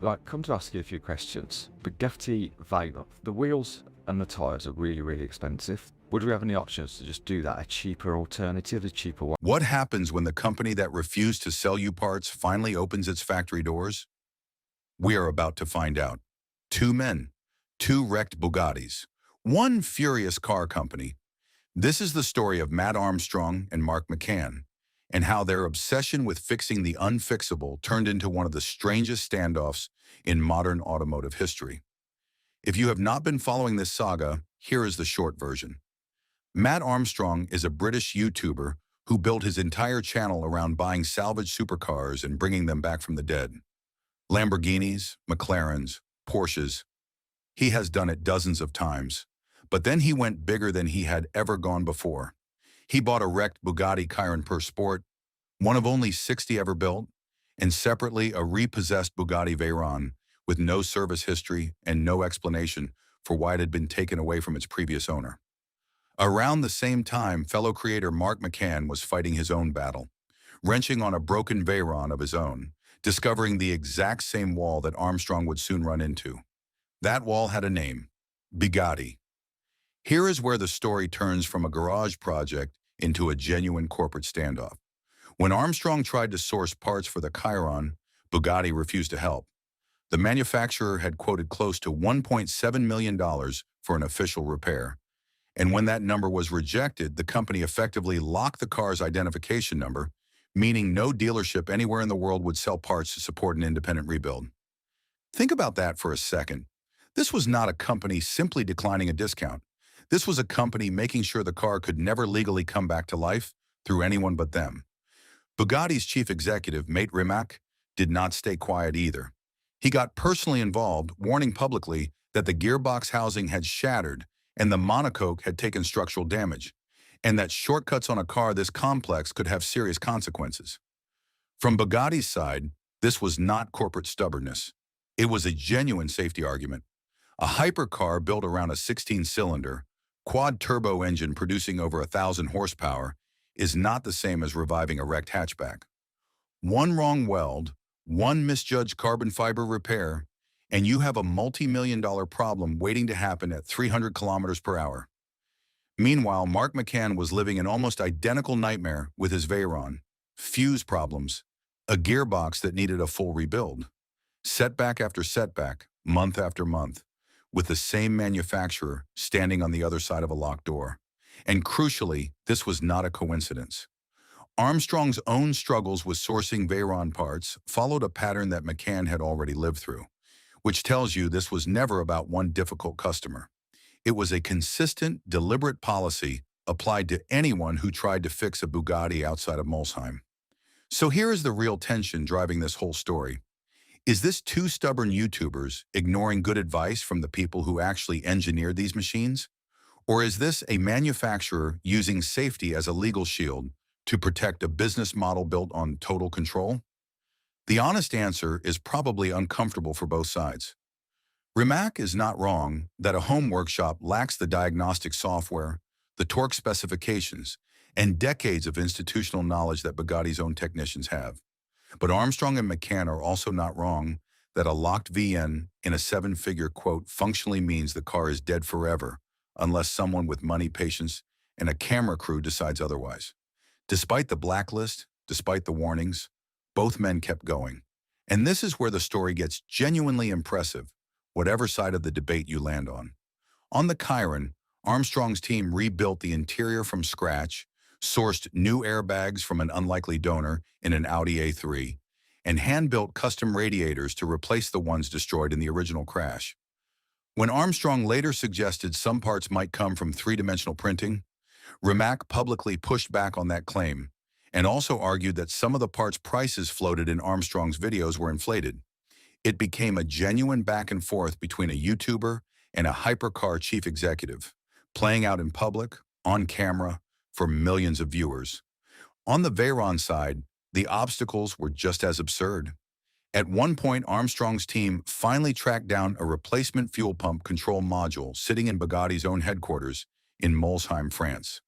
Right, come to ask you a few questions. Bugatti Veyron, the wheels and the tyres are really, really expensive. Would we have any options to just do that, a cheaper alternative, a cheaper one? What happens when the company that refused to sell you parts finally opens its factory doors? We are about to find out. Two men, two wrecked Bugattis, one furious car company. This is the story of Matt Armstrong and Mark McCann, and how their obsession with fixing the unfixable turned into one of the strangest standoffs in modern automotive history. If you have not been following this saga, here is the short version. Matt Armstrong is a British YouTuber who built his entire channel around buying salvage supercars and bringing them back from the dead. Lamborghinis, McLarens, Porsches. He has done it dozens of times. But then he went bigger than he had ever gone before. He bought a wrecked Bugatti Chiron per Sport, one of only 60 ever built, and separately a repossessed Bugatti Veyron with no service history and no explanation for why it had been taken away from its previous owner. Around the same time, fellow creator Mark McCann was fighting his own battle, wrenching on a broken Veyron of his own, discovering the exact same wall that Armstrong would soon run into. That wall had a name, Bugatti. Here is where the story turns from a garage project into a genuine corporate standoff. When Armstrong tried to source parts for the Chiron, Bugatti refused to help. The manufacturer had quoted close to $1.7 million for an official repair. And when that number was rejected, the company effectively locked the car's identification number, meaning no dealership anywhere in the world would sell parts to support an independent rebuild. Think about that for a second. This was not a company simply declining a discount. This was a company making sure the car could never legally come back to life through anyone but them. Bugatti's chief executive, Mate Rimac, did not stay quiet either. He got personally involved, warning publicly that the gearbox housing had shattered and the monocoque had taken structural damage, and that shortcuts on a car this complex could have serious consequences. From Bugatti's side, this was not corporate stubbornness. It was a genuine safety argument. A hypercar built around a 16-cylinder, quad-turbo engine producing over 1,000 horsepower is not the same as reviving a wrecked hatchback. One wrong weld, one misjudged carbon fiber repair, and you have a multi-million-dollar problem waiting to happen at 300 kilometers per hour. Meanwhile, Mark McCann was living an almost identical nightmare with his Veyron. Fuse problems, a gearbox that needed a full rebuild. Setback after setback, month after month, with the same manufacturer standing on the other side of a locked door. And crucially, this was not a coincidence. Armstrong's own struggles with sourcing Veyron parts followed a pattern that McCann had already lived through, which tells you this was never about one difficult customer. It was a consistent, deliberate policy applied to anyone who tried to fix a Bugatti outside of Molsheim. So here is the real tension driving this whole story. Is this two stubborn YouTubers ignoring good advice from the people who actually engineered these machines? Or is this a manufacturer using safety as a legal shield to protect a business model built on total control? The honest answer is probably uncomfortable for both sides. Rimac is not wrong that a home workshop lacks the diagnostic software, the torque specifications, and decades of institutional knowledge that Bugatti's own technicians have. But Armstrong and McCann are also not wrong that a locked VN in a seven-figure quote functionally means the car is dead forever unless someone with money, patience, and a camera crew decides otherwise. Despite the blacklist, despite the warnings, both men kept going. And this is where the story gets genuinely impressive, whatever side of the debate you land on. On the Chiron, Armstrong's team rebuilt the interior from scratch, sourced new airbags from an unlikely donor in an Audi A3, and hand-built custom radiators to replace the ones destroyed in the original crash. When Armstrong later suggested some parts might come from three-dimensional printing, Rimac publicly pushed back on that claim, and also argued that some of the parts prices floated in Armstrong's videos were inflated. It became a genuine back and forth between a YouTuber and a hypercar chief executive, playing out in public, on camera, for millions of viewers. On the Veyron side, the obstacles were just as absurd. At one point, Armstrong's team finally tracked down a replacement fuel pump control module sitting in Bugatti's own headquarters in Molsheim, France.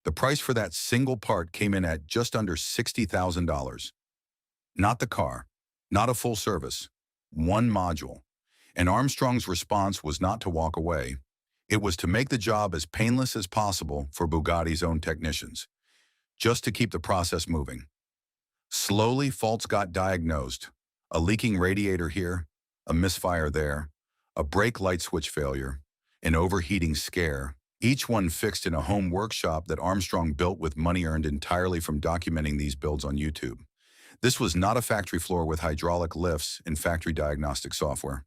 The price for that single part came in at just under $60,000. Not the car, not a full service, one module. And Armstrong's response was not to walk away. It was to make the job as painless as possible for Bugatti's own technicians, just to keep the process moving. Slowly, faults got diagnosed. A leaking radiator here, a misfire there, a brake light switch failure, an overheating scare, each one fixed in a home workshop that Armstrong built with money earned entirely from documenting these builds on YouTube. This was not a factory floor with hydraulic lifts and factory diagnostic software.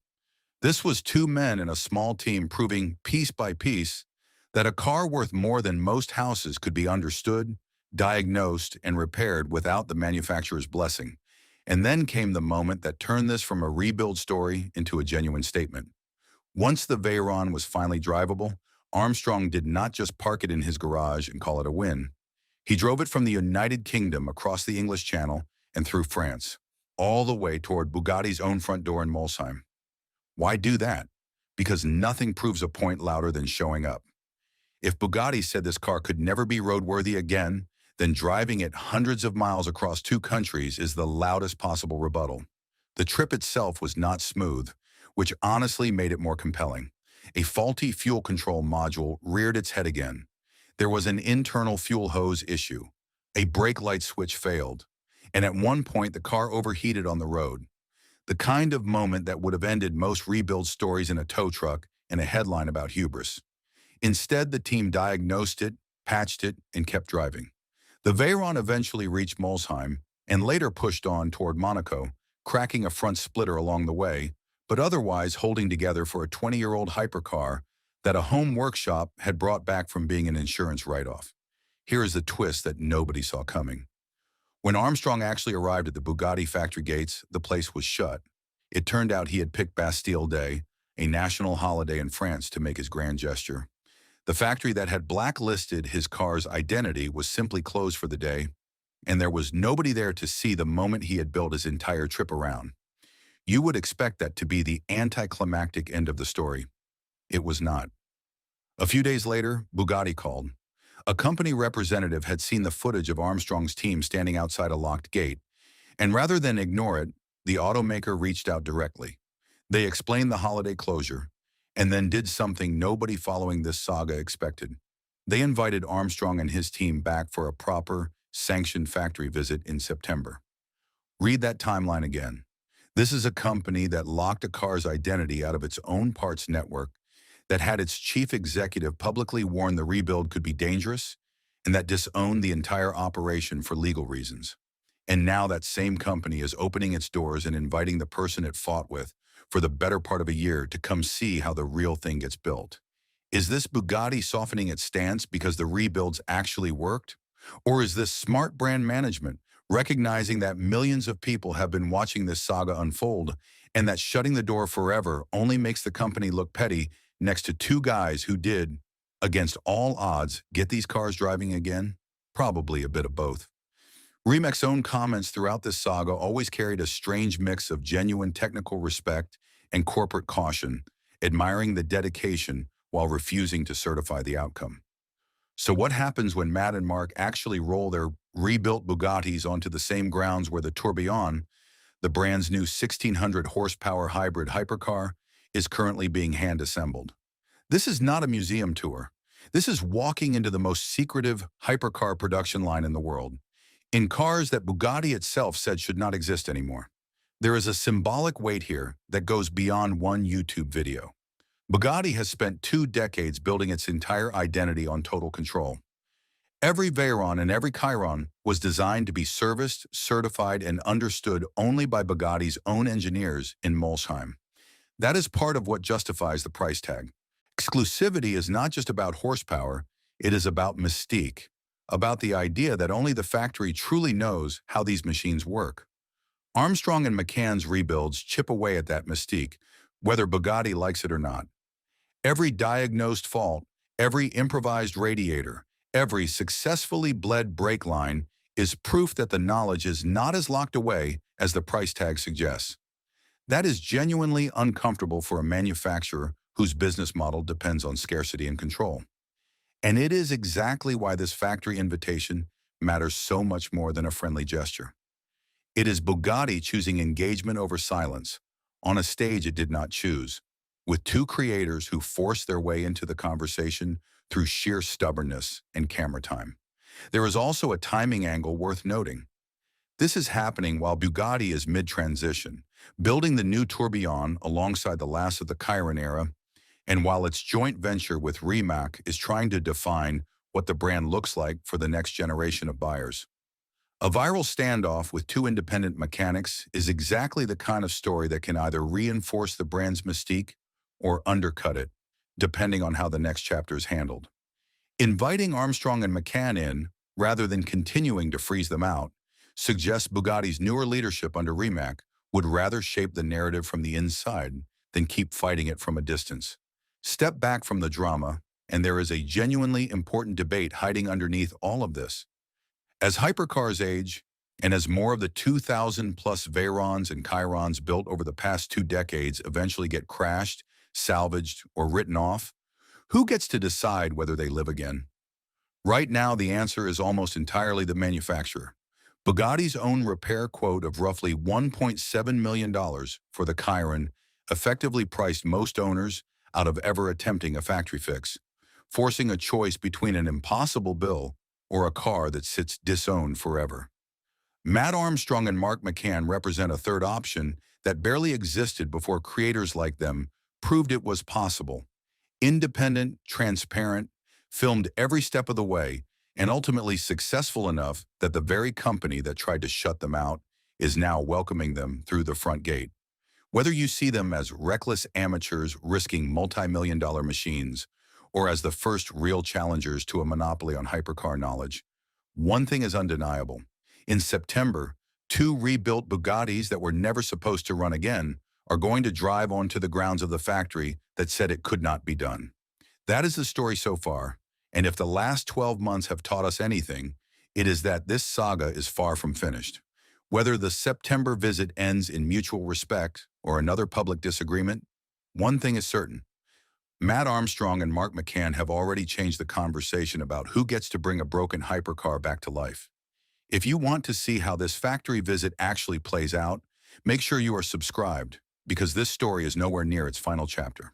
This was two men in a small team proving piece by piece that a car worth more than most houses could be understood, diagnosed, and repaired without the manufacturer's blessing. And then came the moment that turned this from a rebuild story into a genuine statement. Once the Veyron was finally drivable, Armstrong did not just park it in his garage and call it a win. He drove it from the United Kingdom across the English Channel and through France, all the way toward Bugatti's own front door in Molsheim. Why do that? Because nothing proves a point louder than showing up. If Bugatti said this car could never be roadworthy again, then driving it hundreds of miles across two countries is the loudest possible rebuttal. The trip itself was not smooth, which honestly made it more compelling. A faulty fuel control module reared its head again. There was an internal fuel hose issue. A brake light switch failed. And at one point, the car overheated on the road. The kind of moment that would have ended most rebuild stories in a tow truck and a headline about hubris. Instead, the team diagnosed it, patched it, and kept driving. The Veyron eventually reached Molsheim and later pushed on toward Monaco, cracking a front splitter along the way, but otherwise holding together for a 20-year-old hypercar that a home workshop had brought back from being an insurance write-off. Here is the twist that nobody saw coming. When Armstrong actually arrived at the Bugatti factory gates, the place was shut. It turned out he had picked Bastille Day, a national holiday in France, to make his grand gesture. The factory that had blacklisted his car's identity was simply closed for the day, and there was nobody there to see the moment he had built his entire trip around. You would expect that to be the anticlimactic end of the story. It was not. A few days later, Bugatti called. A company representative had seen the footage of Armstrong's team standing outside a locked gate, and rather than ignore it, the automaker reached out directly. They explained the holiday closure, and then did something nobody following this saga expected. They invited Armstrong and his team back for a proper, sanctioned factory visit in September. Read that timeline again. This is a company that locked a car's identity out of its own parts network, that had its chief executive publicly warn the rebuild could be dangerous, and that disowned the entire operation for legal reasons. And now that same company is opening its doors and inviting the person it fought with for the better part of a year to come see how the real thing gets built. Is this Bugatti softening its stance because the rebuilds actually worked? Or is this smart brand management, recognizing that millions of people have been watching this saga unfold, and that shutting the door forever only makes the company look petty next to two guys who did, against all odds, get these cars driving again? Probably a bit of both. Remek's own comments throughout this saga always carried a strange mix of genuine technical respect and corporate caution, admiring the dedication while refusing to certify the outcome. So what happens when Matt and Mark actually roll their rebuilt Bugattis onto the same grounds where the Tourbillon, the brand's new 1,600 horsepower hybrid hypercar, is currently being hand-assembled? This is not a museum tour. This is walking into the most secretive hypercar production line in the world, in cars that Bugatti itself said should not exist anymore. There is a symbolic weight here that goes beyond one YouTube video. Bugatti has spent 2 decades building its entire identity on total control. Every Veyron and every Chiron was designed to be serviced, certified, and understood only by Bugatti's own engineers in Molsheim. That is part of what justifies the price tag. Exclusivity is not just about horsepower, it is about mystique, about the idea that only the factory truly knows how these machines work. Armstrong and McCann's rebuilds chip away at that mystique, whether Bugatti likes it or not. Every diagnosed fault, every improvised radiator, every successfully bled brake line is proof that the knowledge is not as locked away as the price tag suggests. That is genuinely uncomfortable for a manufacturer whose business model depends on scarcity and control. And it is exactly why this factory invitation matters so much more than a friendly gesture. It is Bugatti choosing engagement over silence, on a stage it did not choose, with two creators who forced their way into the conversation through sheer stubbornness and camera time. There is also a timing angle worth noting. This is happening while Bugatti is mid-transition, building the new tourbillon alongside the last of the Chiron era, and while its joint venture with Rimac is trying to define what the brand looks like for the next generation of buyers. A viral standoff with two independent mechanics is exactly the kind of story that can either reinforce the brand's mystique or undercut it, depending on how the next chapter is handled. Inviting Armstrong and McCann in, rather than continuing to freeze them out, suggests Bugatti's newer leadership under Rimac would rather shape the narrative from the inside than keep fighting it from a distance. Step back from the drama, and there is a genuinely important debate hiding underneath all of this. As hypercars age, and as more of the 2,000-plus Veyrons and Chirons built over the past 2 decades eventually get crashed, salvaged, or written off, who gets to decide whether they live again? Right now, the answer is almost entirely the manufacturer. Bugatti's own repair quote of roughly $1.7 million for the Chiron effectively priced most owners out of ever attempting a factory fix, forcing a choice between an impossible bill or a car that sits disowned forever. Matt Armstrong and Mark McCann represent a third option that barely existed before creators like them proved it was possible. Independent, transparent, filmed every step of the way, and ultimately successful enough that the very company that tried to shut them out is now welcoming them through the front gate. Whether you see them as reckless amateurs risking multi-million-dollar machines, or as the first real challengers to a monopoly on hypercar knowledge, one thing is undeniable. In September, 2 rebuilt Bugattis that were never supposed to run again are going to drive onto the grounds of the factory that said it could not be done. That is the story so far, and if the last 12 months have taught us anything, it is that this saga is far from finished. Whether the September visit ends in mutual respect or another public disagreement, one thing is certain. Matt Armstrong and Mark McCann have already changed the conversation about who gets to bring a broken hypercar back to life. If you want to see how this factory visit actually plays out, make sure you are subscribed, because this story is nowhere near its final chapter.